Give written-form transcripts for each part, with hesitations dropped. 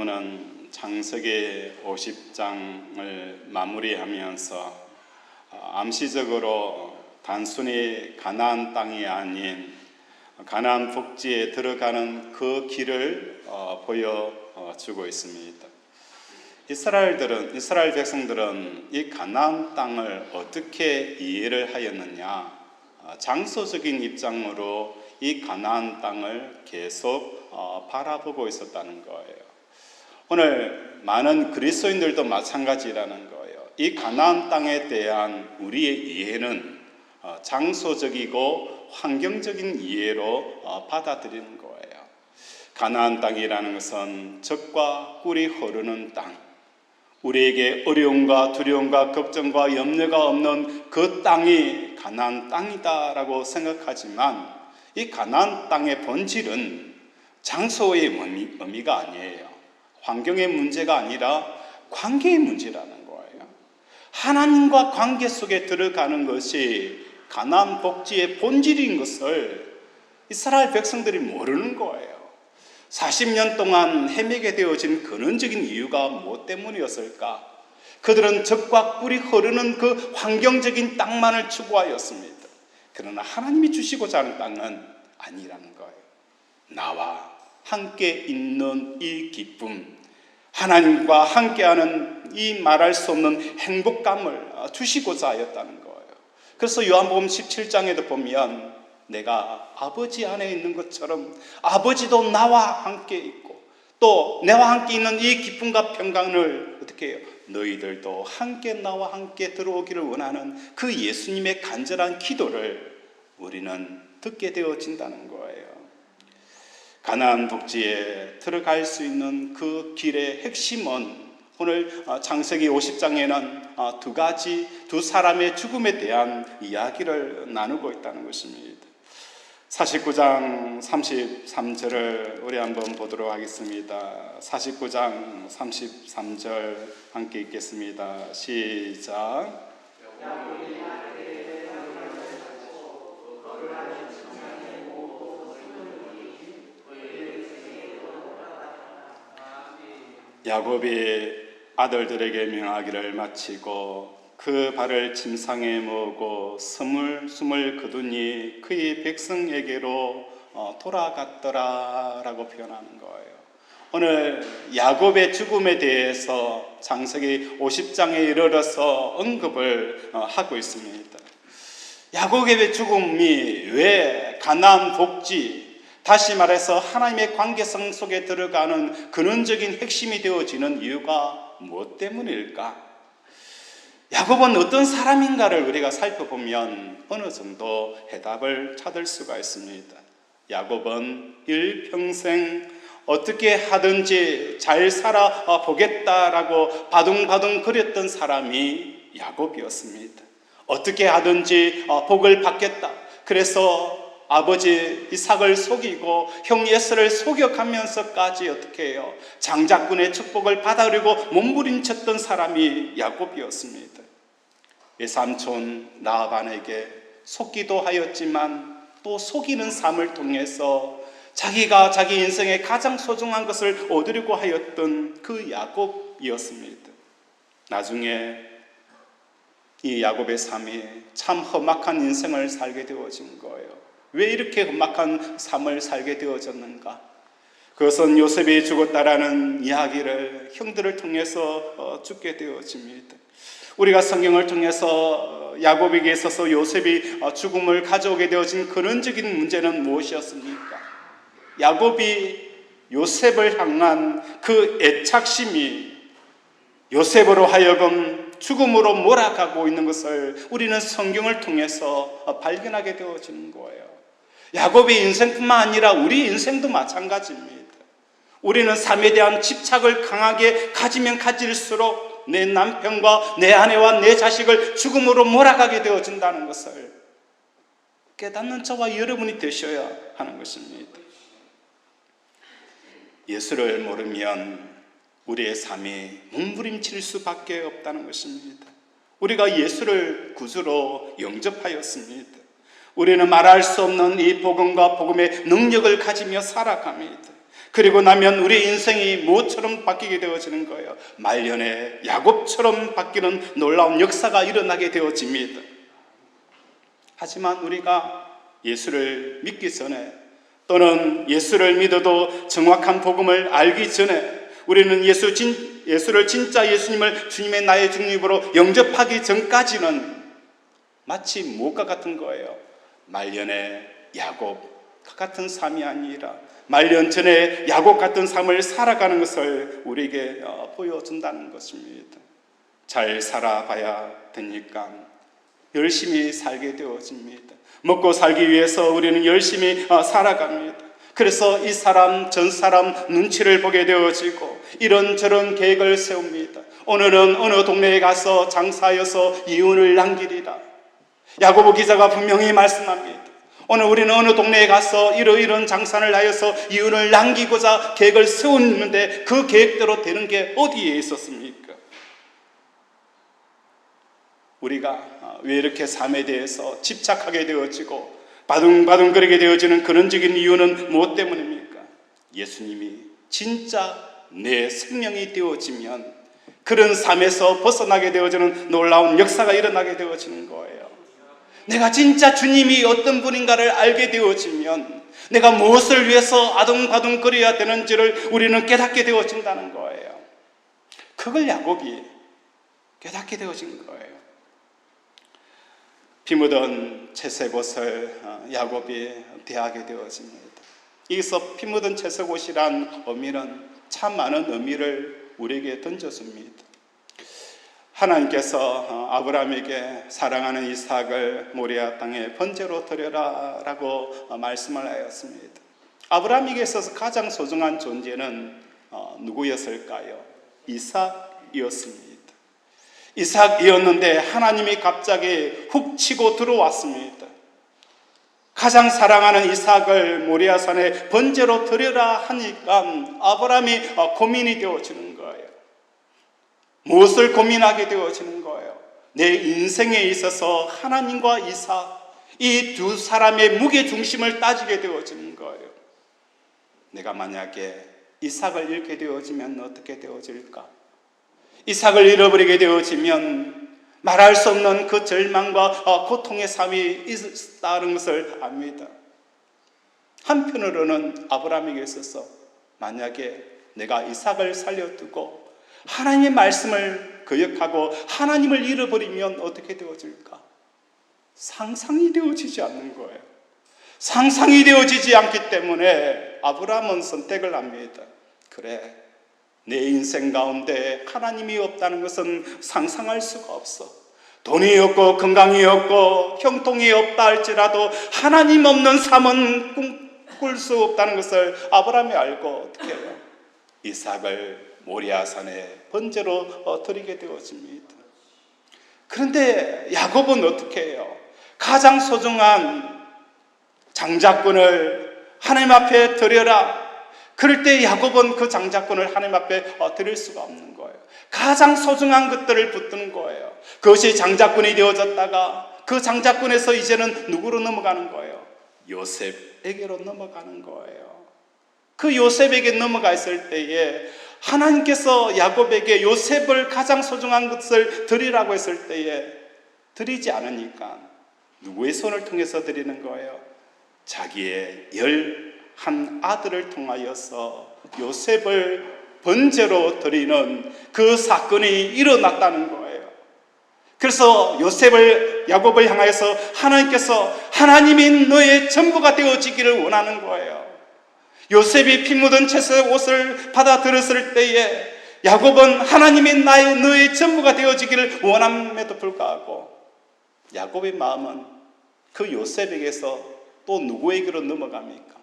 본문은 창세기 50장을 마무리하면서 암시적으로 단순히 가나안 땅이 아닌 가나안 복지에 들어가는 그 길을 보여주고 있습니다. 이스라엘 백성들은 이 가나안 땅을 어떻게 이해를 하였느냐? 장소적인 입장으로 이 가나안 땅을 계속 바라보고 있었다는 거예요. 오늘 많은 그리스도인들도 마찬가지라는 거예요. 이 가나안 땅에 대한 우리의 이해는 장소적이고 환경적인 이해로 받아들이는 거예요. 가나안 땅이라는 것은 젖과 꿀이 흐르는 땅, 우리에게 어려움과 두려움과 걱정과 염려가 없는 그 땅이 가나안 땅이다라고 생각하지만 이 가나안 땅의 본질은 장소의 의미가 아니에요. 환경의 문제가 아니라 관계의 문제라는 거예요. 하나님과 관계 속에 들어가는 것이 가나안 복지의 본질인 것을 이스라엘 백성들이 모르는 거예요. 40년 동안 헤매게 되어진 근원적인 이유가 무엇 때문이었을까? 그들은 젖과 꿀이 흐르는 그 환경적인 땅만을 추구하였습니다. 그러나 하나님이 주시고자 하는 땅은 아니라는 거예요. 나와 함께 있는 이 기쁨, 하나님과 함께하는 이 말할 수 없는 행복감을 주시고자 하였다는 거예요. 그래서 요한복음 17장에도 보면 내가 아버지 안에 있는 것처럼 아버지도 나와 함께 있고 또 내와 함께 있는 이 기쁨과 평강을 어떻게 해요? 너희들도 함께 나와 함께 들어오기를 원하는 그 예수님의 간절한 기도를 우리는 듣게 되어진다는 거예요. 가나안 복지에 들어갈 수 있는 그 길의 핵심은 오늘 창세기 50장에는 두 사람의 죽음에 대한 이야기를 나누고 있다는 것입니다. 49장 33절을 우리 한번 보도록 하겠습니다. 49장 33절 함께 읽겠습니다. 시작. 야곱이 아들들에게 명하기를 마치고 그 발을 침상에 모으고 스물스물 거두니 그의 백성에게로 돌아갔더라라고 표현하는 거예요. 오늘 야곱의 죽음에 대해서 창세기 50장에 이르러서 언급을 하고 있습니다. 야곱의 죽음이 왜 가나안 복지, 다시 말해서 하나님의 관계성 속에 들어가는 근원적인 핵심이 되어지는 이유가 무엇 때문일까? 야곱은 어떤 사람인가를 우리가 살펴보면 어느 정도 해답을 찾을 수가 있습니다. 야곱은 일평생 어떻게 하든지 잘 살아보겠다라고 바둥바둥 거렸던 사람이 야곱이었습니다. 어떻게 하든지 복을 받겠다. 그래서 아버지 이삭을 속이고 형 에서를 속여가면서까지 어떻게 해요? 장자꾼의 축복을 받아들이고 몸부림쳤던 사람이 야곱이었습니다. 외삼촌 라반에게 속기도 하였지만 또 속이는 삶을 통해서 자기가 자기 인생의 가장 소중한 것을 얻으려고 하였던 그 야곱이었습니다. 나중에 이 야곱의 삶이 참 험악한 인생을 살게 되어진 거예요. 왜 이렇게 험악한 삶을 살게 되어졌는가? 그것은 요셉이 죽었다라는 이야기를 형들을 통해서 듣게 되어집니다. 우리가 성경을 통해서 야곱에게 있어서 요셉이 죽음을 가져오게 되어진 근원적인 문제는 무엇이었습니까? 야곱이 요셉을 향한 그 애착심이 요셉으로 하여금 죽음으로 몰아가고 있는 것을 우리는 성경을 통해서 발견하게 되어지는 거예요. 야곱의 인생뿐만 아니라 우리 인생도 마찬가지입니다. 우리는 삶에 대한 집착을 강하게 가지면 가질수록 내 남편과 내 아내와 내 자식을 죽음으로 몰아가게 되어진다는 것을 깨닫는 저와 여러분이 되셔야 하는 것입니다. 예수를 모르면 우리의 삶이 몸부림칠 수밖에 없다는 것입니다. 우리가 예수를 구주로 영접하였습니다. 우리는 말할 수 없는 이 복음과 복음의 능력을 가지며 살아갑니다. 그리고 나면 우리 인생이 무엇처럼 바뀌게 되어지는 거예요? 말년에 야곱처럼 바뀌는 놀라운 역사가 일어나게 되어집니다. 하지만 우리가 예수를 믿기 전에, 또는 예수를 믿어도 정확한 복음을 알기 전에, 우리는 예수를 진짜 예수님을 주님의 나의 주님으로 영접하기 전까지는 마치 무엇과 같은 거예요? 말년에 야곱과 같은 삶이 아니라 말년 전에 야곱 같은 삶을 살아가는 것을 우리에게 보여준다는 것입니다. 잘 살아봐야 되니까 열심히 살게 되어집니다. 먹고 살기 위해서 우리는 열심히 살아갑니다. 그래서 이 사람 전 사람 눈치를 보게 되어지고 이런저런 계획을 세웁니다. 오늘은 어느 동네에 가서 장사하여서 이윤을 남기리라. 야고보 기자가 분명히 말씀합니다. 오늘 우리는 어느 동네에 가서 이러이러한 장사를 하여서 이윤을 남기고자 계획을 세웠는데 그 계획대로 되는 게 어디에 있었습니까? 우리가 왜 이렇게 삶에 대해서 집착하게 되어지고 바둥바둥거리게 되어지는 근원적인 이유는 무엇 때문입니까? 예수님이 진짜 내 생명이 되어지면 그런 삶에서 벗어나게 되어지는 놀라운 역사가 일어나게 되어지는 거예요. 내가 진짜 주님이 어떤 분인가를 알게 되어지면 내가 무엇을 위해서 아둥바둥거려야 되는지를 우리는 깨닫게 되어진다는 거예요. 그걸 야곱이 깨닫게 되어진 거예요. 피 묻은 채색 옷을 야곱이 대하게 되어집니다. 여기서 피 묻은 채색 옷이란 의미는 참 많은 의미를 우리에게 던져줍니다. 하나님께서 아브라함에게 사랑하는 이삭을 모리아 땅에 번제로 드려라 라고 말씀을 하였습니다. 아브라함에게 있어서 가장 소중한 존재는 누구였을까요? 이삭이었습니다. 이삭이었는데 하나님이 갑자기 훅 치고 들어왔습니다. 가장 사랑하는 이삭을 모리아산에 번제로 드려라 하니까 아브라함이 고민이 되어지는 거예요. 무엇을 고민하게 되어지는 거예요? 내 인생에 있어서 하나님과 이삭, 이 두 사람의 무게중심을 따지게 되어지는 거예요. 내가 만약에 이삭을 잃게 되어지면 어떻게 되어질까? 이삭을 잃어버리게 되어지면 말할 수 없는 그 절망과 고통의 삶이 있다는 것을 압니다. 한편으로는 아브라함에게 있어서 만약에 내가 이삭을 살려두고 하나님의 말씀을 거역하고 하나님을 잃어버리면 어떻게 되어질까? 상상이 되어지지 않는 거예요. 상상이 되어지지 않기 때문에 아브라함은 선택을 합니다. 그래, 내 인생 가운데 하나님이 없다는 것은 상상할 수가 없어. 돈이 없고 건강이 없고 형통이 없다 할지라도 하나님 없는 삶은 꿈꿀 수 없다는 것을 아브라함이 알고 어떻게 해요? 이삭을 모리아산에 번제로 드리게 되어집니다. 그런데 야곱은 어떻게 해요? 가장 소중한 장자권을 하나님 앞에 드려라. 그럴 때 야곱은 그 장자권을 하나님 앞에 드릴 수가 없는 거예요. 가장 소중한 것들을 붙드는 거예요. 그것이 장자권이 되어졌다가 그 장자권에서 이제는 누구로 넘어가는 거예요? 요셉에게로 넘어가는 거예요. 그 요셉에게 넘어가 있을 때에 하나님께서 야곱에게 요셉을 가장 소중한 것을 드리라고 했을 때에 드리지 않으니까 누구의 손을 통해서 드리는 거예요? 자기의 11 아들을 통하여서 요셉을 번제로 드리는 그 사건이 일어났다는 거예요. 그래서 야곱을 향하여서 하나님께서 하나님이 너의 전부가 되어지기를 원하는 거예요. 요셉이 피 묻은 채색 옷을 받아들였을 때에 야곱은 하나님이 너의 전부가 되어지기를 원함에도 불구하고 야곱의 마음은 그 요셉에게서 또 누구에게로 넘어갑니까?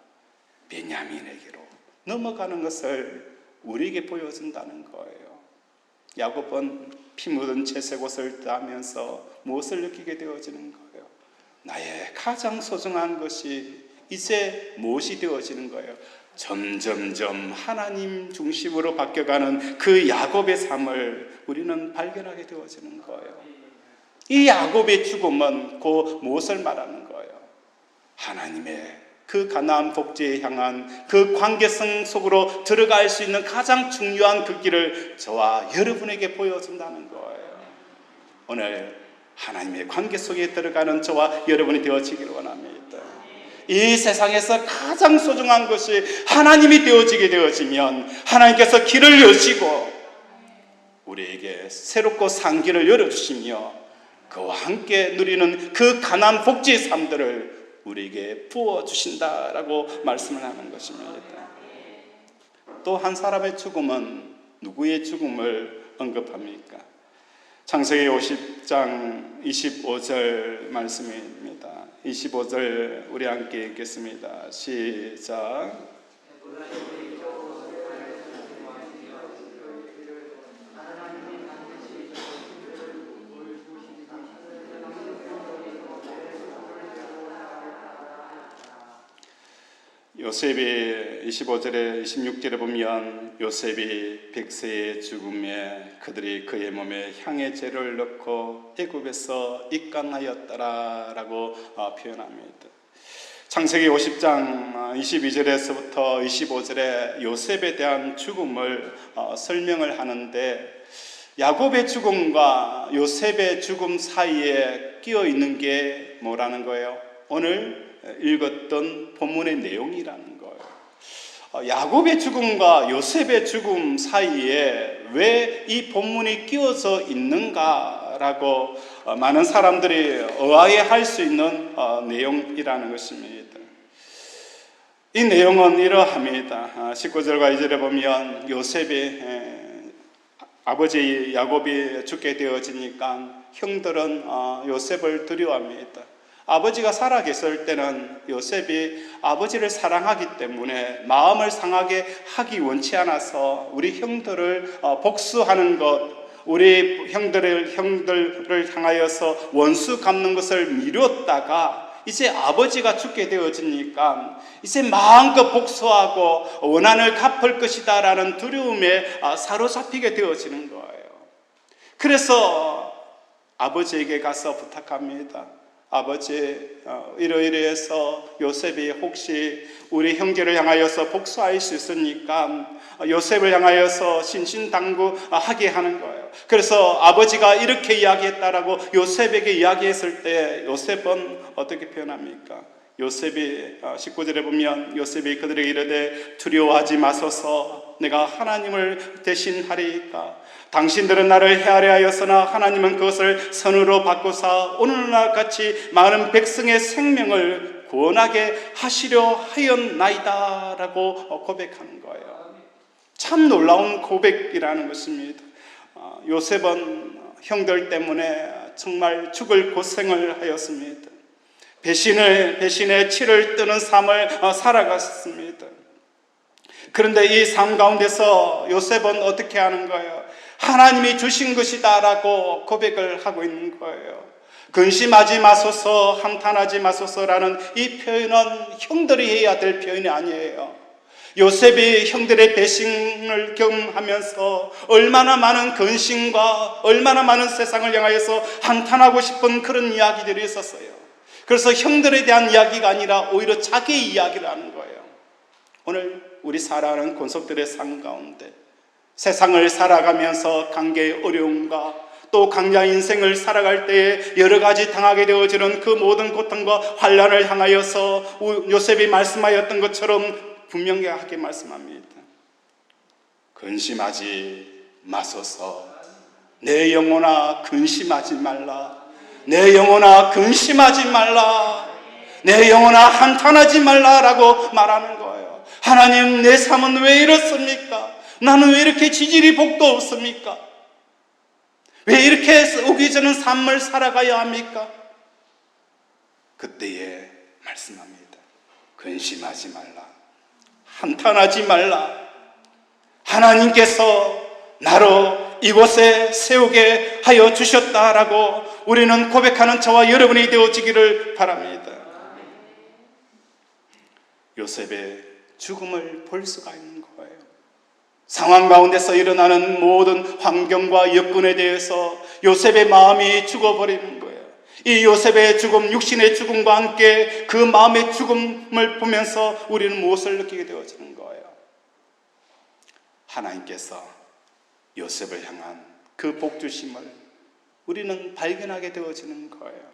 베냐민에게로 넘어가는 것을 우리에게 보여준다는 거예요. 야곱은 피 묻은 채색 옷을 따면서 무엇을 느끼게 되어지는 거예요? 나의 가장 소중한 것이 이제 무엇이 되어지는 거예요? 점점점 하나님 중심으로 바뀌어가는 그 야곱의 삶을 우리는 발견하게 되어지는 거예요. 이 야곱의 죽음은 곧 무엇을 말하는 거예요? 하나님의 그 가나안 복지에 향한 그 관계성 속으로 들어갈 수 있는 가장 중요한 그 길을 저와 여러분에게 보여준다는 거예요. 오늘 하나님의 관계 속에 들어가는 저와 여러분이 되어지기를 원합니다. 이 세상에서 가장 소중한 것이 하나님이 되어지면 하나님께서 길을 여시고 우리에게 새롭고 산 길을 열어주시며 그와 함께 누리는 그 가나안 복지의 삶들을 우리에게 부어주신다라고 말씀을 하는 것입니다. 또 한 사람의 죽음은 누구의 죽음을 언급합니까? 창세기 50장 25절 말씀입니다. 25절 우리 함께 읽겠습니다. 시작. 요셉이 25절에 26절에 보면 요셉이 100세의 죽음에 그들이 그의 몸에 향의 죄를 넣고 애굽에서 입강하였더라라고 표현합니다. 창세기 50장 22절에서부터 25절에 요셉에 대한 죽음을 설명을 하는데 야곱의 죽음과 요셉의 죽음 사이에 끼어 있는 게 뭐라는 거예요? 오늘 읽었던 본문의 내용이라는 거예요. 야곱의 죽음과 요셉의 죽음 사이에 왜 이 본문이 끼어져 있는가라고 많은 사람들이 의아해할 수 있는 내용이라는 것입니다. 이 내용은 이러합니다. 19절과 2절에 보면 요셉이 아버지 야곱이 죽게 되어지니까 형들은 요셉을 두려워합니다. 아버지가 살아계실 때는 요셉이 아버지를 사랑하기 때문에 마음을 상하게 하기 원치 않아서 우리 형들을 복수하는 것, 우리 형들을 향하여서 원수 갚는 것을 미뤘다가 이제 아버지가 죽게 되어지니까 이제 마음껏 복수하고 원한을 갚을 것이다 라는 두려움에 사로잡히게 되어지는 거예요. 그래서 아버지에게 가서 부탁합니다. 아버지, 이러이러해서 요셉이 혹시 우리 형제를 향하여서 복수할 수 있으니까 요셉을 향하여서 신신당부하게 하는 거예요. 그래서 아버지가 이렇게 이야기했다라고 요셉에게 이야기했을 때 요셉은 어떻게 표현합니까? 요셉이 19절에 보면 요셉이 그들에게 이르되 두려워하지 마소서 내가 하나님을 대신하리이까 당신들은 나를 해하려 하였으나 하나님은 그것을 선으로 바꾸사 오늘날 같이 많은 백성의 생명을 구원하게 하시려 하였나이다 라고 고백하는 거예요. 참 놀라운 고백이라는 것입니다. 요셉은 형들 때문에 정말 죽을 고생을 하였습니다. 배신의 치를 뜨는 삶을 살아갔습니다. 그런데 이 삶 가운데서 요셉은 어떻게 하는 거예요? 하나님이 주신 것이다 라고 고백을 하고 있는 거예요. 근심하지 마소서, 한탄하지 마소서라는 이 표현은 형들이 해야 될 표현이 아니에요. 요셉이 형들의 배신을 경험하면서 얼마나 많은 근심과 얼마나 많은 세상을 향하여서 한탄하고 싶은 그런 이야기들이 있었어요. 그래서 형들에 대한 이야기가 아니라 오히려 자기의 이야기를 하는 거예요. 오늘 우리 살아가는 권속들의 삶 가운데 세상을 살아가면서 관계의 어려움과 또 강자 인생을 살아갈 때에 여러 가지 당하게 되어지는 그 모든 고통과 환난을 향하여서 요셉이 말씀하였던 것처럼 분명하게 말씀합니다. 근심하지 마소서. 내 영혼아 근심하지 말라. 내 영혼아 근심하지 말라. 내 영혼아 한탄하지 말라라고 말하는 거예요. 하나님, 내 삶은 왜 이렇습니까? 나는 왜 이렇게 지질이 복도 없습니까? 왜 이렇게 오기 전에 삶을 살아가야 합니까? 그때에 말씀합니다. 근심하지 말라. 한탄하지 말라. 하나님께서 나로 이곳에 세우게 하여 주셨다라고 우리는 고백하는 저와 여러분이 되어지기를 바랍니다. 요셉의 죽음을 볼 수가 있는 거예요. 상황 가운데서 일어나는 모든 환경과 여건에 대해서 요셉의 마음이 죽어버리는 거예요. 이 요셉의 죽음, 육신의 죽음과 함께 그 마음의 죽음을 보면서 우리는 무엇을 느끼게 되어지는 거예요? 하나님께서 요셉을 향한 그 복주심을 우리는 발견하게 되어지는 거예요.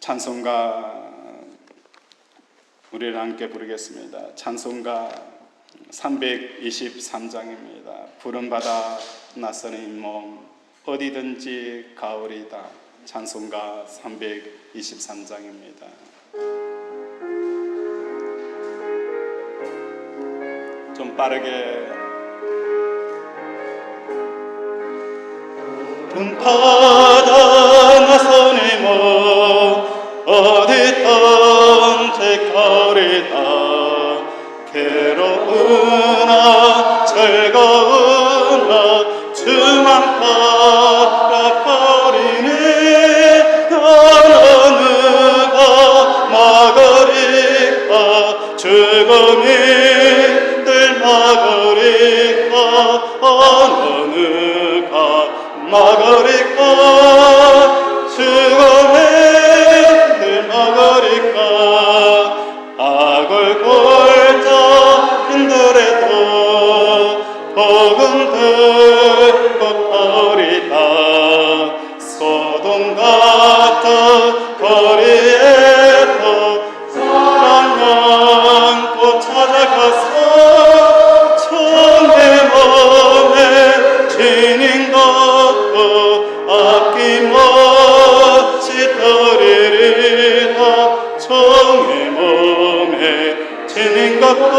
찬송가 우리를 함께 부르겠습니다. 찬송가 323장입니다. 푸른 바다 낯선 잇몸 어디든지 가오리다. 찬송가 323장입니다. 좀 빠르게. 푸른 바다 낯선 잇몸 어디든지 가오리다. 괴로우나 즐거우나 주만 바라보리니 어느 누가 막으리까 죽음이들 막으리까 어느 누가 막으리까 죽음이들 막으리까 악을 골자 힘들어도 복음 듣고 가오리다. 소돔 같은 거리에도 사랑 안고 찾아가서 천의 몸에 지닌 것도 아낌없이 드리리다. 정의 몸에 지닌 것도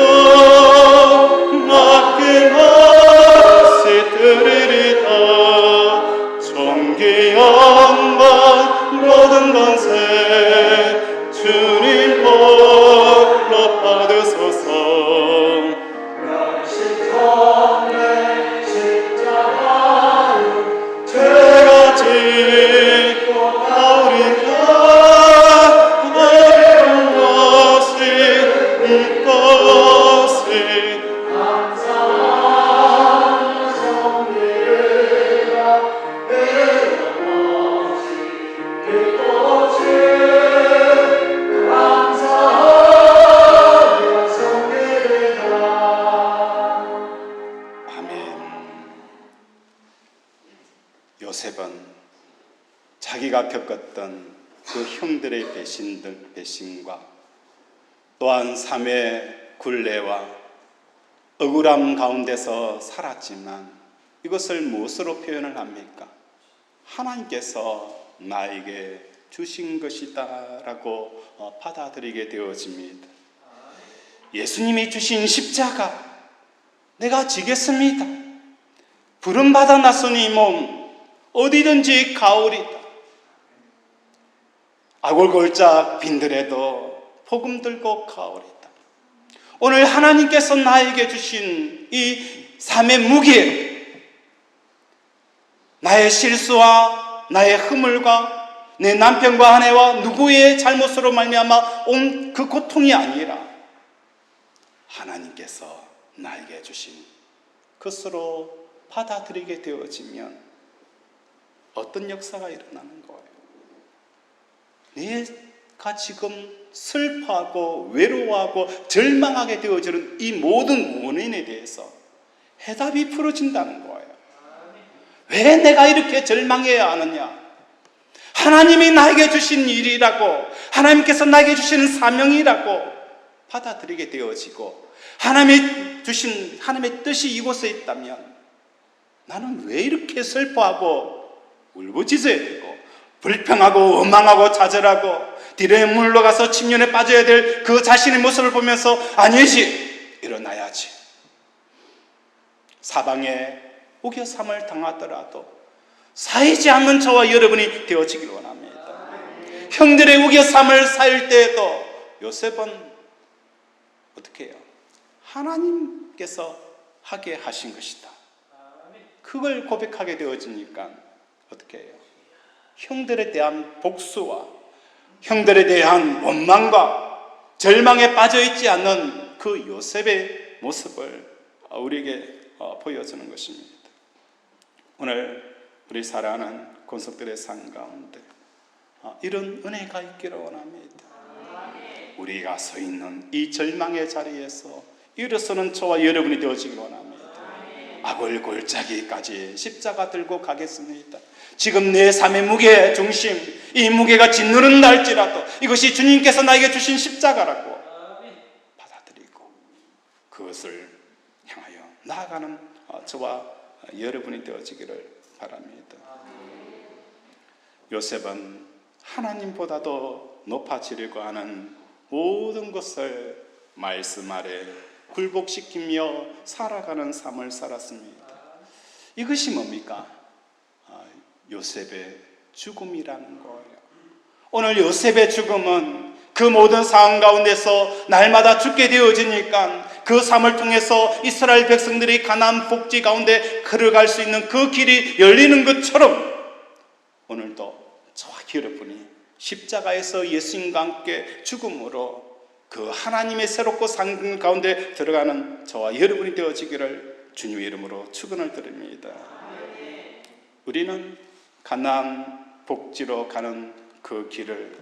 아낌없이 드리리다. 존귀 영광 모든 권세 주님 홀로 받으소서. 명심성의 십자가를 죄가 짓고 가오리다. 어려운 것이 이것이 감사하는 성례가 이것이 감사하는 성례가. 아멘. 요셉은 자기가 겪었던 그 형들의 배신과 또한 삶의 굴레와 억울함 가운데서 살았지만 이것을 무엇으로 표현을 합니까? 하나님께서 나에게 주신 것이다 라고 받아들이게 되어집니다. 예수님이 주신 십자가 내가 지겠습니다. 푸른 바다 낯선 이 몸 어디든지 가오리다. 아골골짝 빈들에도 복음 들고 가오리다. 오늘 하나님께서 나에게 주신 이 삶의 무게, 나의 실수와 나의 허물과 내 남편과 아내와 누구의 잘못으로 말미암아 온 그 고통이 아니라 하나님께서 나에게 주신 것으로 받아들이게 되어지면 어떤 역사가 일어나는 거예요? 내가 지금 슬퍼하고 외로워하고 절망하게 되어지는 이 모든 원인에 대해서 해답이 풀어진다는 거예요. 왜 내가 이렇게 절망해야 하느냐? 하나님이 나에게 주신 일이라고, 하나님께서 나에게 주시는 사명이라고 받아들이게 되어지고 하나님이 주신 하나님의 뜻이 이곳에 있다면 나는 왜 이렇게 슬퍼하고 울부짖어야 되고 불평하고 원망하고 좌절하고 뒤에 물러가서 침륜에 빠져야 될 그 자신의 모습을 보면서 아니지, 일어나야지. 사방에 우겨삼을 당하더라도 사이지 않는 저와 여러분이 되어지길 원합니다. 형들의 우겨삼을 사일 때에도 요셉은 어떻게 해요? 하나님께서 하게 하신 것이다. 그걸 고백하게 되어지니까 어떻게 해요? 형들에 대한 복수와 형들에 대한 원망과 절망에 빠져있지 않는 그 요셉의 모습을 우리에게 보여주는 것입니다. 오늘 우리 사랑하는 권속들의 삶 가운데 이런 은혜가 있기를 원합니다. 우리가 서 있는 이 절망의 자리에서 일어서는 저와 여러분이 되어지길 원합니다. 악을 골짜기까지 십자가 들고 가겠습니다. 지금 내 삶의 무게 중심, 이 무게가 짓누른다 할지라도 이것이 주님께서 나에게 주신 십자가라고 받아들이고 그것을 향하여 나아가는 저와 여러분이 되어지기를 바랍니다. 요셉은 하나님보다도 높아지려고 하는 모든 것을 말씀 아래 굴복시키며 살아가는 삶을 살았습니다. 이것이 뭡니까? 요셉의 죽음이라는 거예요. 오늘 요셉의 죽음은 그 모든 상황 가운데서 날마다 죽게 되어지니까 그 삶을 통해서 이스라엘 백성들이 가나안 복지 가운데 걸어갈 수 있는 그 길이 열리는 것처럼 오늘도 저와 여러분이 십자가에서 예수님과 함께 죽음으로 그 하나님의 새롭고 산 가운데 들어가는 저와 여러분이 되어지기를 주님의 이름으로 축원을 드립니다. 우리는 가나안 복지로 가는 그 길을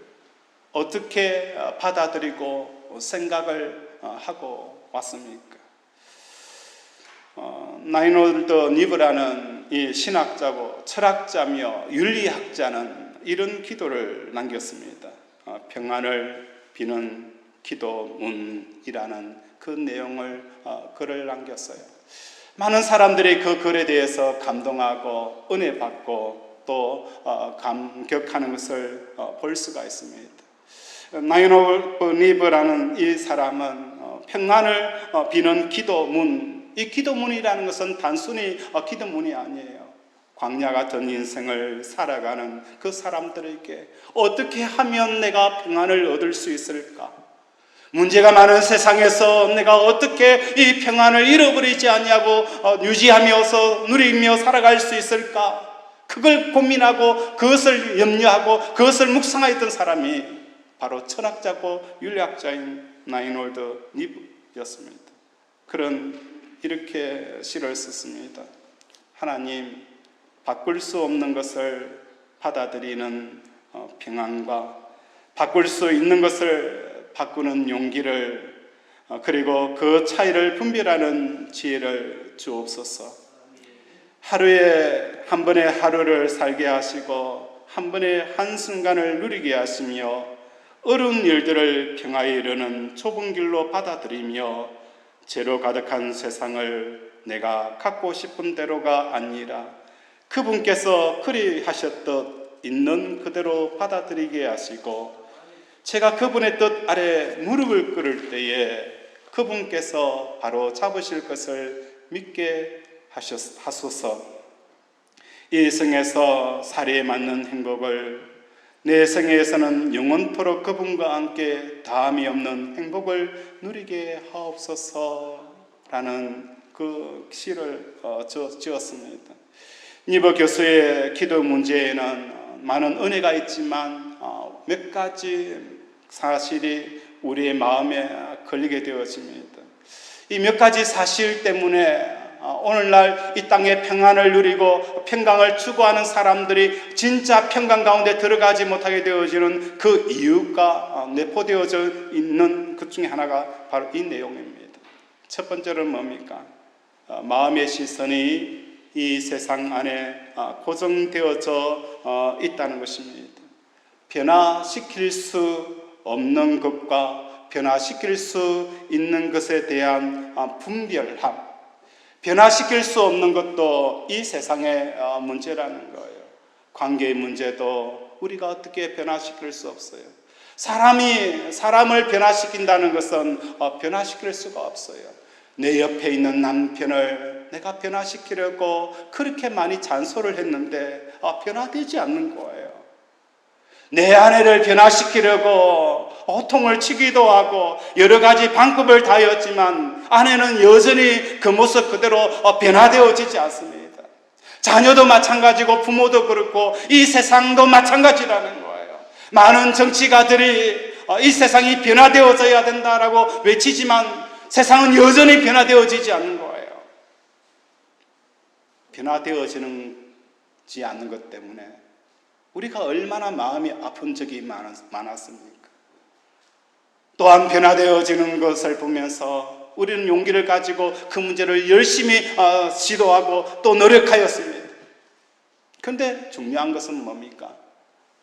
어떻게 받아들이고 생각을 하고 왔습니까? 나인홀드 니브라는 이 신학자고 철학자며 윤리학자는 이런 기도를 남겼습니다. 평안을 비는 기도문이라는 그 내용을 글을 남겼어요. 많은 사람들이 그 글에 대해서 감동하고 은혜 받고 또 감격하는 것을 볼 수가 있습니다. 나인홀드 니브라는 이 사람은 평안을 비는 기도문, 이 기도문이라는 것은 단순히 기도문이 아니에요. 광야 같은 인생을 살아가는 그 사람들에게 어떻게 하면 내가 평안을 얻을 수 있을까? 문제가 많은 세상에서 내가 어떻게 이 평안을 잃어버리지 않냐고 유지하면서 누리며 살아갈 수 있을까? 그걸 고민하고 그것을 염려하고 그것을 묵상하였던 사람이 바로 철학자고 윤리학자인 나인홀드 니브였습니다. 그런 이렇게 시를 썼습니다. 하나님, 바꿀 수 없는 것을 받아들이는 평안과 바꿀 수 있는 것을 바꾸는 용기를 그리고 그 차이를 분별하는 지혜를 주옵소서. 하루에 한 번의 하루를 살게 하시고 한 번의 한순간을 누리게 하시며 어려운 일들을 평화에 이르는 좁은 길로 받아들이며 죄로 가득한 세상을 내가 갖고 싶은 대로가 아니라 그분께서 그리하셨듯 있는 그대로 받아들이게 하시고 제가 그분의 뜻 아래 무릎을 꿇을 때에 그분께서 바로 잡으실 것을 믿게 하소서. 이 생에서 살이에 맞는 행복을 내 생애에서는 영원토록 그분과 함께 다함이 없는 행복을 누리게 하옵소서라는 그 시를 지었습니다. 니버 교수의 기도 문제에는 많은 은혜가 있지만 몇 가지 사실이 우리의 마음에 걸리게 되어집니다. 이 몇 가지 사실 때문에 오늘날 이 땅에 평안을 누리고 평강을 추구하는 사람들이 진짜 평강 가운데 들어가지 못하게 되어지는 그 이유가 내포되어져 있는 그 중에 하나가 바로 이 내용입니다. 첫 번째는 뭡니까? 마음의 시선이 이 세상 안에 고정되어져 있다는 것입니다. 변화시킬 수 없는 것과 변화시킬 수 있는 것에 대한 분별함, 변화시킬 수 없는 것도 이 세상의 문제라는 거예요. 관계의 문제도 우리가 어떻게 변화시킬 수 없어요. 사람이 사람을 변화시킨다는 것은 변화시킬 수가 없어요. 내 옆에 있는 남편을 내가 변화시키려고 그렇게 많이 잔소리를 했는데 변화되지 않는 거예요. 내 아내를 변화시키려고 호통을 치기도 하고 여러 가지 방법을 다했지만 아내는 여전히 그 모습 그대로 변화되어지지 않습니다. 자녀도 마찬가지고 부모도 그렇고 이 세상도 마찬가지라는 거예요. 많은 정치가들이 이 세상이 변화되어져야 된다라고 외치지만 세상은 여전히 변화되어지지 않는 거예요. 변화되어지지 않는 것 때문에 우리가 얼마나 마음이 아픈 적이 많았습니까? 또한 변화되어지는 것을 보면서 우리는 용기를 가지고 그 문제를 열심히 시도하고 또 노력하였습니다. 그런데 중요한 것은 뭡니까?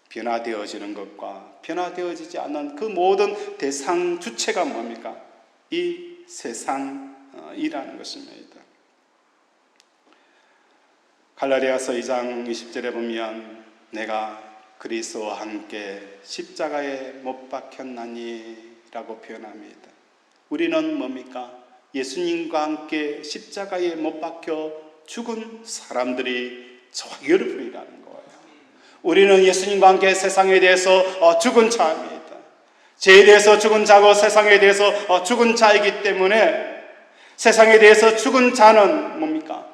변화되어지는 것과 변화되어지지 않는 그 모든 대상 주체가 뭡니까? 이 세상이라는 것입니다. 갈라디아서 2장 20절에 보면 내가 그리스도와 함께 십자가에 못 박혔나니 라고 표현합니다. 우리는 뭡니까? 예수님과 함께 십자가에 못 박혀 죽은 사람들이 저와 여러분이라는 거예요. 우리는 예수님과 함께 세상에 대해서 죽은 자입니다. 죄에 대해서 죽은 자고 세상에 대해서 죽은 자이기 때문에 세상에 대해서 죽은 자는 뭡니까?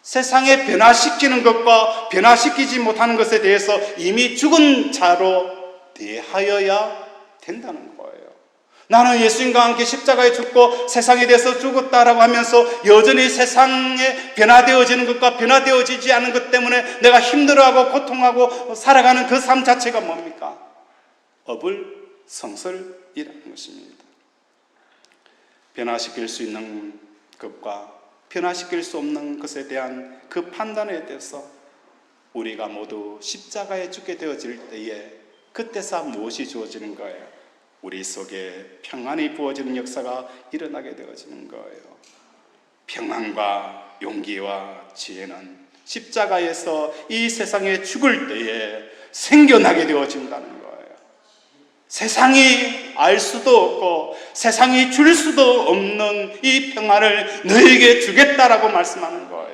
세상에 변화시키는 것과 변화시키지 못하는 것에 대해서 이미 죽은 자로 대하여야 된다는 거예요. 나는 예수님과 함께 십자가에 죽고 세상에 대해서 죽었다라고 하면서 여전히 세상에 변화되어지는 것과 변화되어지지 않은 것 때문에 내가 힘들어하고 고통하고 살아가는 그 삶 자체가 뭡니까? 어불성설이라는 것입니다. 변화시킬 수 있는 것과 변화시킬 수 없는 것에 대한 그 판단에 대해서 우리가 모두 십자가에 죽게 되어질 때에 그때서 무엇이 주어지는 거예요? 우리 속에 평안이 부어지는 역사가 일어나게 되어지는 거예요. 평안과 용기와 지혜는 십자가에서 이 세상에 죽을 때에 생겨나게 되어진다는 거예요. 세상이 알 수도 없고 세상이 줄 수도 없는 이 평안을 너에게 주겠다라고 말씀하는 거예요.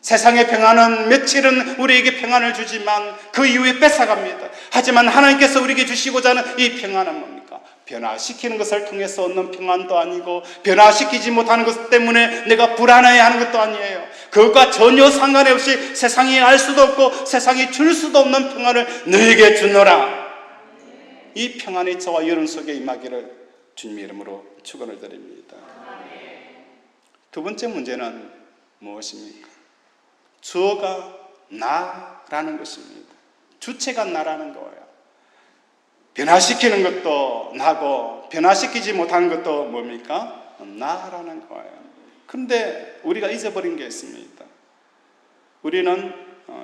세상의 평안은 며칠은 우리에게 평안을 주지만 그 이후에 뺏어갑니다. 하지만 하나님께서 우리에게 주시고자 하는 이 평안은 뭡니까? 변화시키는 것을 통해서 얻는 평안도 아니고 변화시키지 못하는 것 때문에 내가 불안해하는 것도 아니에요. 그것과 전혀 상관이 없이 세상이 알 수도 없고 세상이 줄 수도 없는 평안을 너에게 주노라. 이 평안이 저와 여러분 속에 임하기를 주님의 이름으로 축원을 드립니다. 두 번째 문제는 무엇입니까? 주어가 나라는 것입니다. 주체가 나라는 거예요. 변화시키는 것도 나고 변화시키지 못하는 것도 뭡니까? 나라는 거예요. 그런데 우리가 잊어버린 게 있습니다. 우리는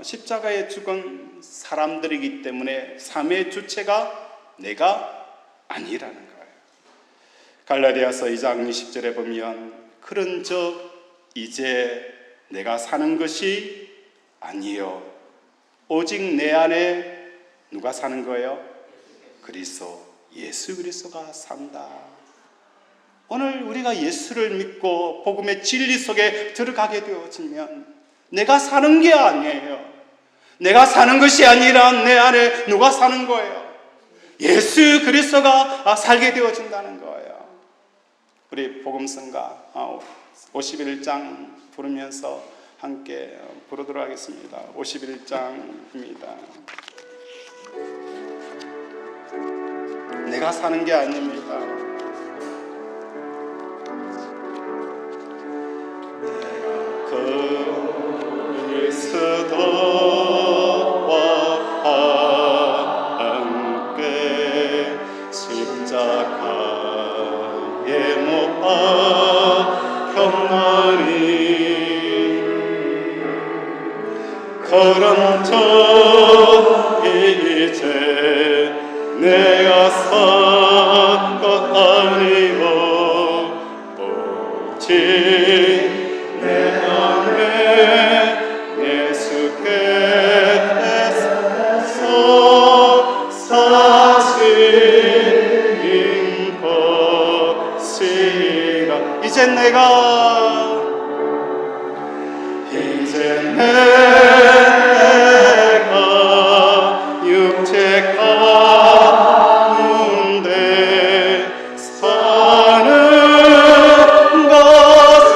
십자가에 죽은 사람들이기 때문에 삶의 주체가 내가 아니라는 거예요. 갈라디아서 2장 20절에 보면 그런즉 이제 내가 사는 것이 아니요 오직 내 안에 누가 사는 거예요? 그리스도, 예수 그리스도가 산다. 오늘 우리가 예수를 믿고 복음의 진리 속에 들어가게 되어지면 내가 사는 게 아니에요. 내가 사는 것이 아니라 내 안에 누가 사는 거예요? 예수 그리스도가 살게 되어진다는 거예요. 우리 복음성가 51장 부르면서 함께 부르도록 하겠습니다. 51장입니다. 내가 사는 게 아닙니다. 그리스도와 함께 십자가에 못 박혔나니 그런즉 이제 내가 산 것 아니요 오직 내 안에 예수께서 사시는 것이라. 이제 내가 육체 가운데 사는 것은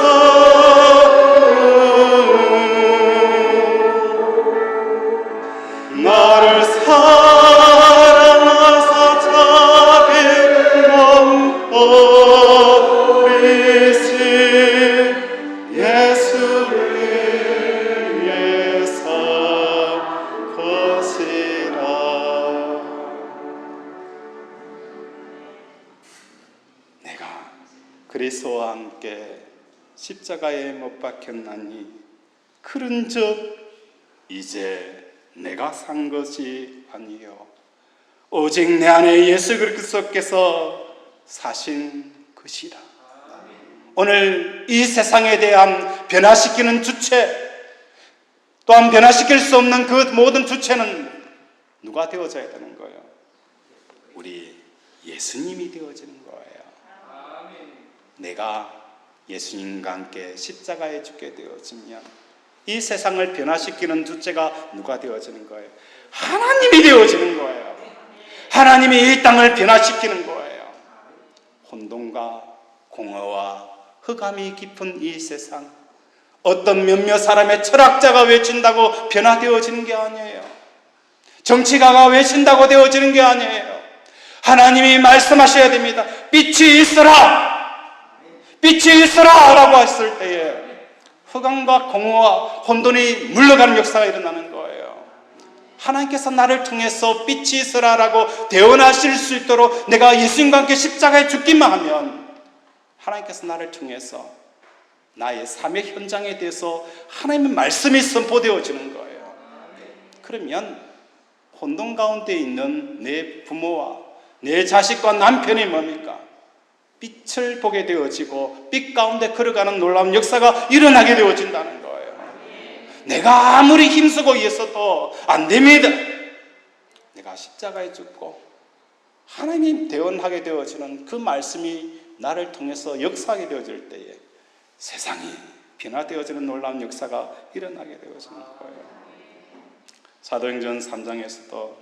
나를 사랑하사 자비 몸버리신 예수를 예수와 함께 십자가에 못 박혔나니 그런즉 이제 내가 산 것이 아니요 오직 내 안에 예수 그리스도께서 사신 것이라. 오늘 이 세상에 대한 변화시키는 주체, 또한 변화시킬 수 없는 그 모든 주체는 누가 되어져야 되는 거예요? 우리 예수님이 되어지는 거예요. 내가 예수님과 함께 십자가에 죽게 되어지면 이 세상을 변화시키는 주체가 누가 되어지는 거예요? 하나님이 되어지는 거예요. 하나님이 이 땅을 변화시키는 거예요. 혼돈과 공허와 흑암이 깊은 이 세상, 어떤 몇몇 사람의 철학자가 외친다고 변화되어지는 게 아니에요. 정치가가 외친다고 되어지는 게 아니에요. 하나님이 말씀하셔야 됩니다. 빛이 있으라! 빛이 있으라! 라고 했을 때에 흑암과 공허와 혼돈이 물러가는 역사가 일어나는 거예요. 하나님께서 나를 통해서 빛이 있으라 라고 대언하실 수 있도록 내가 예수님과 함께 십자가에 죽기만 하면 하나님께서 나를 통해서 나의 삶의 현장에 대해서 하나님의 말씀이 선포되어지는 거예요. 그러면 혼돈 가운데 있는 내 부모와 내 자식과 남편이 뭡니까? 빛을 보게 되어지고 빛 가운데 걸어가는 놀라운 역사가 일어나게 되어진다는 거예요. 내가 아무리 힘쓰고 있어도 안 됩니다. 내가 십자가에 죽고 하나님 대언하게 되어지는 그 말씀이 나를 통해서 역사하게 되어질 때에 세상이 변화되어지는 놀라운 역사가 일어나게 되어지는 거예요. 사도행전 3장에서도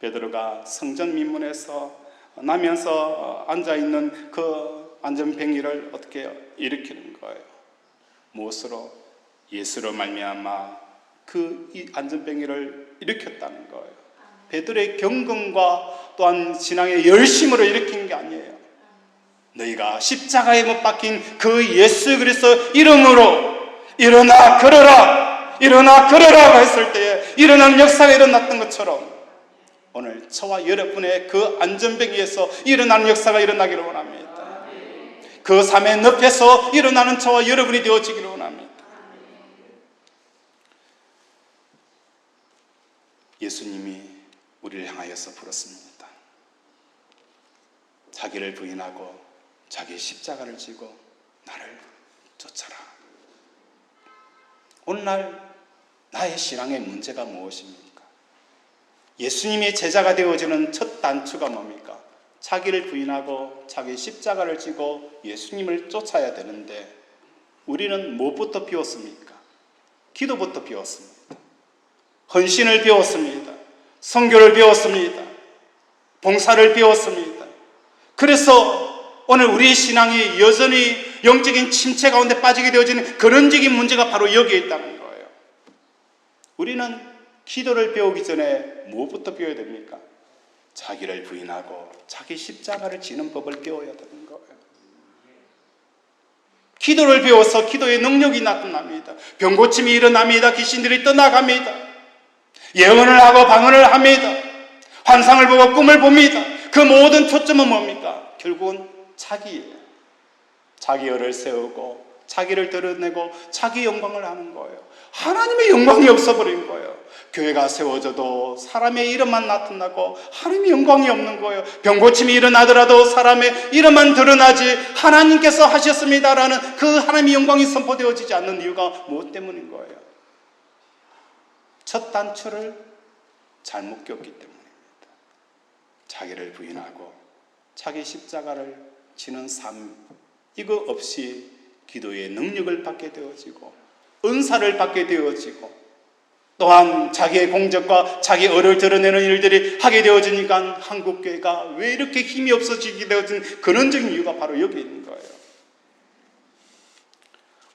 베드로가 성전 민문에서 나면서 앉아있는 그 안전뱅이를 어떻게 일으키는 거예요? 무엇으로? 예수로 말미암아 그 이 안전뱅이를 일으켰다는 거예요. 베드로의 경건과 또한 신앙의 열심으로 일으킨 게 아니에요. 너희가 십자가에 못 박힌 그 예수 그리스도 이름으로 일어나 걸어라, 일어나 걸어라 했을 때에 일어나는 역사가 일어났던 것처럼 오늘 저와 여러분의 그 안전뱅이에서 일어나는 역사가 일어나기를 원합니다. 그 삶의 늪에서 일어나는 저와 여러분이 되어지기를 원합니다. 예수님이 우리를 향하여서 부르습니다. 자기를 부인하고 자기 십자가를 지고 나를 쫓아라. 오늘날 나의 신앙의 문제가 무엇입니까? 예수님의 제자가 되어지는 첫 단추가 뭡니까? 자기를 부인하고 자기 십자가를 지고 예수님을 쫓아야 되는데 우리는 무엇부터 비웠습니까? 기도부터 비웠습니다. 헌신을 비웠습니다. 선교를 비웠습니다. 봉사를 비웠습니다. 그래서 오늘 우리의 신앙이 여전히 영적인 침체 가운데 빠지게 되어지는 근원적인 문제가 바로 여기에 있다는 거예요. 우리는 기도를 배우기 전에 무엇부터 배워야 됩니까? 자기를 부인하고 자기 십자가를 지는 법을 배워야 되는 거예요. 기도를 배워서 기도의 능력이 나타납니다. 병고침이 일어납니다. 귀신들이 떠나갑니다. 예언을 하고 방언을 합니다. 환상을 보고 꿈을 봅니다. 그 모든 초점은 뭡니까? 결국은 자기예요. 자기를 세우고 자기를 드러내고 자기 영광을 하는 거예요. 하나님의 영광이 없어버린 거예요. 교회가 세워져도 사람의 이름만 나타나고 하나님의 영광이 없는 거예요. 병고침이 일어나더라도 사람의 이름만 드러나지 하나님께서 하셨습니다라는 그 하나님의 영광이 선포되어지지 않는 이유가 무엇 때문인 거예요? 첫 단추를 잘못 꼈기 때문입니다. 자기를 부인하고 자기 십자가를 지는 삶, 이거 없이 기도의 능력을 받게 되어지고 은사를 받게 되어지고 또한 자기의 공적과 자기 의를 드러내는 일들이 하게 되어지니까 한국교회가 왜 이렇게 힘이 없어지게 되어진 근원적인 이유가 바로 여기 있는 거예요.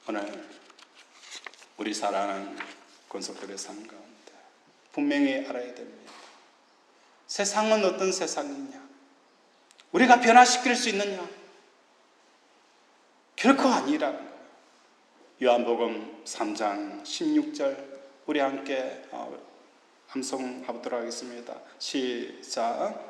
오늘 우리 사랑하는 권속들의 삶 가운데 분명히 알아야 됩니다. 세상은 어떤 세상이냐? 우리가 변화시킬 수 있느냐? 결코 아니라는 거예요. 요한복음 3장 16절 우리 함께 함송하도록 하겠습니다. 시작.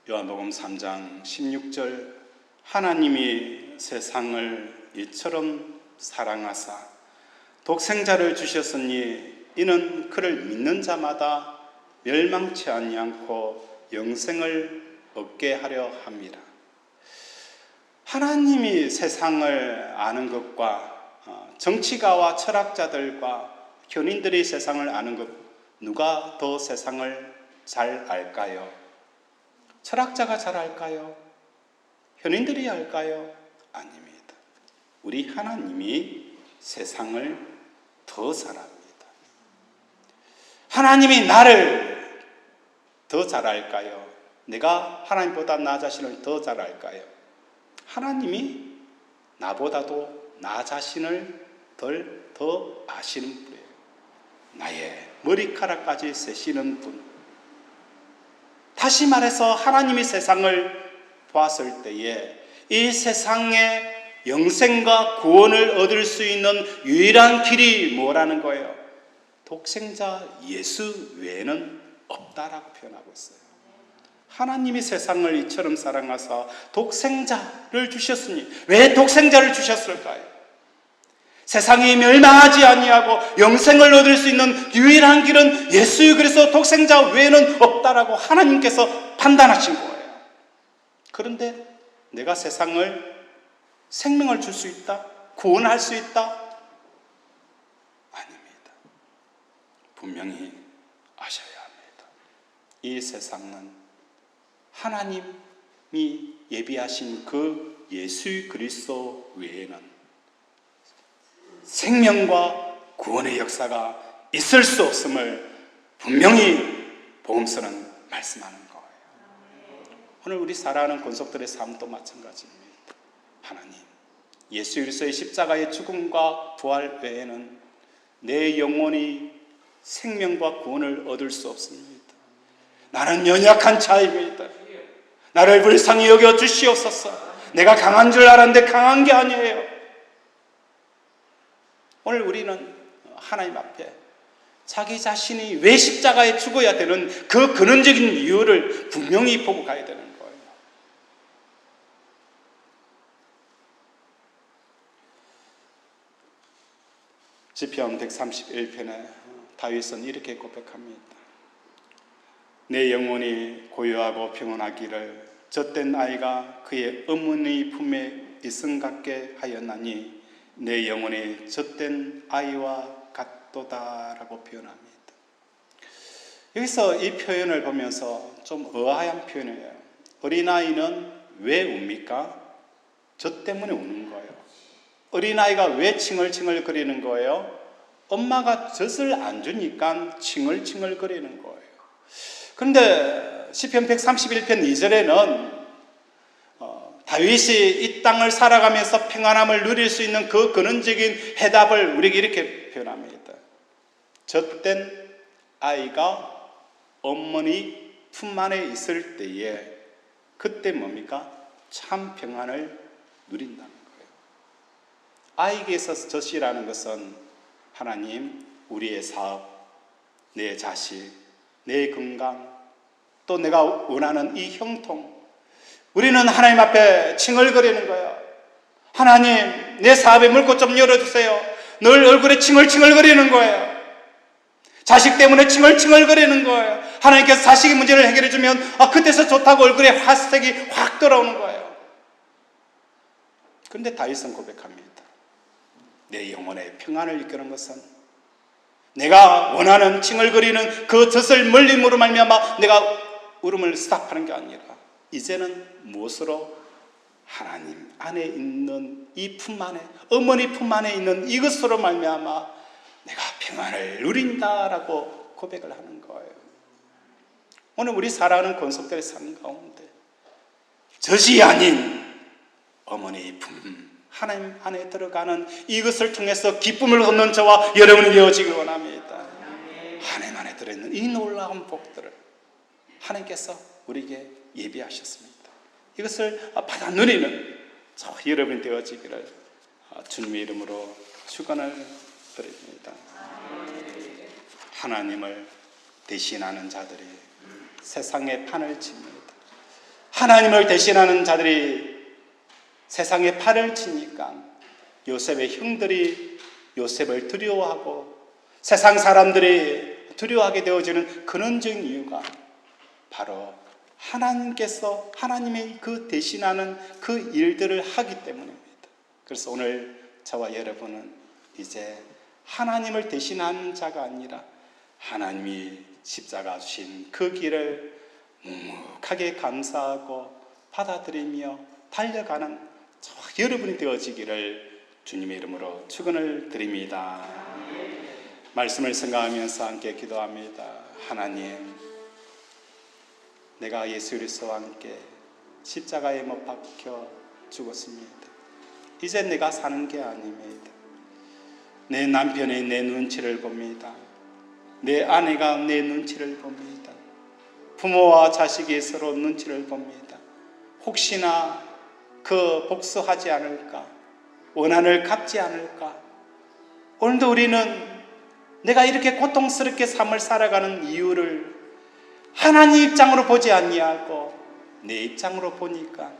요한복음 3장 16절 하나님이 세상을 이처럼 사랑하사 독생자를 주셨으니 이는 그를 믿는 자마다 멸망치 아니하고 영생을 얻게 하려 함이라. 하나님이 세상을 아는 것과 정치가와 철학자들과 현인들이 세상을 아는 것, 누가 더 세상을 잘 알까요? 철학자가 잘 알까요? 현인들이 알까요? 아닙니다. 우리 하나님이 세상을 더 잘 압니다. 하나님이 나를 더 잘 알까요? 내가 하나님보다 나 자신을 더 잘 알까요? 하나님이 나보다도 나 자신을 더 아시는 분이에요. 나의 머리카락까지 세시는 분. 다시 말해서 하나님이 세상을 보았을 때에 이 세상에 영생과 구원을 얻을 수 있는 유일한 길이 뭐라는 거예요? 독생자 예수 외에는 없다라고 표현하고 있어요. 하나님이 세상을 이처럼 사랑하사 독생자를 주셨으니 왜 독생자를 주셨을까요? 세상이 멸망하지 아니하고 영생을 얻을 수 있는 유일한 길은 예수 그리스도 독생자 외에는 없다라고 하나님께서 판단하신 거예요. 그런데 내가 세상을 생명을 줄 수 있다? 구원할 수 있다? 아닙니다. 분명히 아셔야 합니다. 이 세상은 하나님이 예비하신 그 예수 그리스도 외에는 생명과 구원의 역사가 있을 수 없음을 분명히 복음서는 말씀하는 거예요. 오늘 우리 살아가는 권속들의 삶도 마찬가지입니다. 하나님, 예수 그리스도의 십자가의 죽음과 부활 외에는 내 영혼이 생명과 구원을 얻을 수 없습니다. 나는 연약한 자입니다. 나를 불쌍히 여겨 주시옵소서. 내가 강한 줄 알았는데 강한 게 아니에요. 오늘 우리는 하나님 앞에 자기 자신이 왜 십자가에 죽어야 되는 그 근원적인 이유를 분명히 보고 가야 되는 거예요. 시편 131편에 다윗은 이렇게 고백합니다. 내 영혼이 고요하고 평온하기를 젖된 아이가 그의 어머니 품에 있음 같게 하였나니 내 영혼이 젖된 아이와 같도다라고 표현합니다. 여기서 이 표현을 보면서 좀 의아한 표현이에요. 어린아이는 왜 웁니까? 젖 때문에 우는 거예요. 어린아이가 왜 칭얼칭얼 거리는 거예요? 엄마가 젖을 안 주니까 칭얼칭얼 거리는 거예요. 그런데 시편 131편 2절에는 다윗이 이 땅을 살아가면서 평안함을 누릴 수 있는 그 근원적인 해답을 우리에게 이렇게 표현합니다. 젖된 아이가 어머니 품 안에 있을 때에 그때 뭡니까? 참 평안을 누린다는 거예요. 아이에게서 젖이라는 것은 하나님, 우리의 사업, 내 자식, 내 건강, 또 내가 원하는 이 형통, 우리는 하나님 앞에 칭얼거리는 거예요. 하나님, 내 사업에 물고 좀 열어주세요. 늘 얼굴에 칭얼칭얼거리는 거예요. 자식 때문에 칭얼칭얼거리는 거예요. 하나님께서 자식의 문제를 해결해주면 그때서 좋다고 얼굴에 화색이 확 돌아오는 거예요. 그런데 다윗은 고백합니다. 내 영혼의 평안을 이끄는 것은 내가 원하는 칭얼거리는 그 젖을 멀림으로 말미암아 내가 울음을 스탑하는 게 아니라 이제는 무엇으로? 하나님 안에 있는 이 품 안에, 어머니 품 안에 있는 이것으로 말미암아 내가 평안을 누린다라고 고백을 하는 거예요. 오늘 우리 살아가는 권속들의 삶 가운데 젖이 아닌 어머니 품, 하나님 안에 들어가는 이것을 통해서 기쁨을 얻는 저와 여러분이 되어지길 원합니다. 하나님 안에 들어있는 이 놀라운 복들을 하나님께서 우리에게 예비하셨습니다. 이것을 받아 누리는 저 여러분이 되어지기를 주님의 이름으로 축원을 드립니다. 하나님을 대신하는 자들이 세상에 판을 칩니다. 하나님을 대신하는 자들이 세상에 팔을 치니까 요셉의 형들이 요셉을 두려워하고 세상 사람들이 두려워하게 되어지는 근원적인 이유가 바로 하나님께서 하나님의 그 대신하는 그 일들을 하기 때문입니다. 그래서 오늘 저와 여러분은 이제 하나님을 대신하는 자가 아니라 하나님이 십자가 주신 그 길을 묵묵하게 감사하고 받아들이며 달려가는 저와 여러분이 되어지기를 주님의 이름으로 축원을 드립니다. 말씀을 생각하면서 함께 기도합니다. 하나님, 내가 예수 그리스도와 함께 십자가에 못 박혀 죽었습니다. 이제 내가 사는 게 아닙니다. 내 남편이 내 눈치를 봅니다. 내 아내가 내 눈치를 봅니다. 부모와 자식이 서로 눈치를 봅니다. 혹시나 그 복수하지 않을까? 원한을 갚지 않을까? 오늘도 우리는 내가 이렇게 고통스럽게 삶을 살아가는 이유를 하나님 입장으로 보지 아니하고 내 입장으로 보니까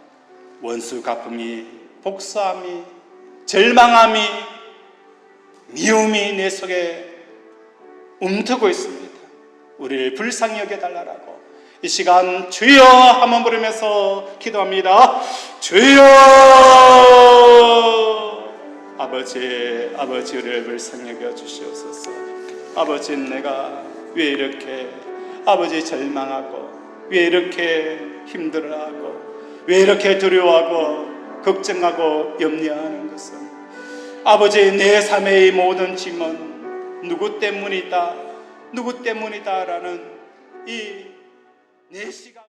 원수 갚음이, 복수함이, 절망함이, 미움이 내 속에 움트고 있습니다. 우리를 불쌍히 여겨달라고 이 시간 주여 한번 부르면서 기도합니다. 주여! 아버지, 우리를 불쌍히 여겨 주시옵소서. 아버지, 내가 왜 이렇게 아버지 절망하고 왜 이렇게 힘들어하고 왜 이렇게 두려워하고 걱정하고 염려하는 것은 아버지, 내 삶의 모든 짐은 누구 때문이다 라는 이 내 시간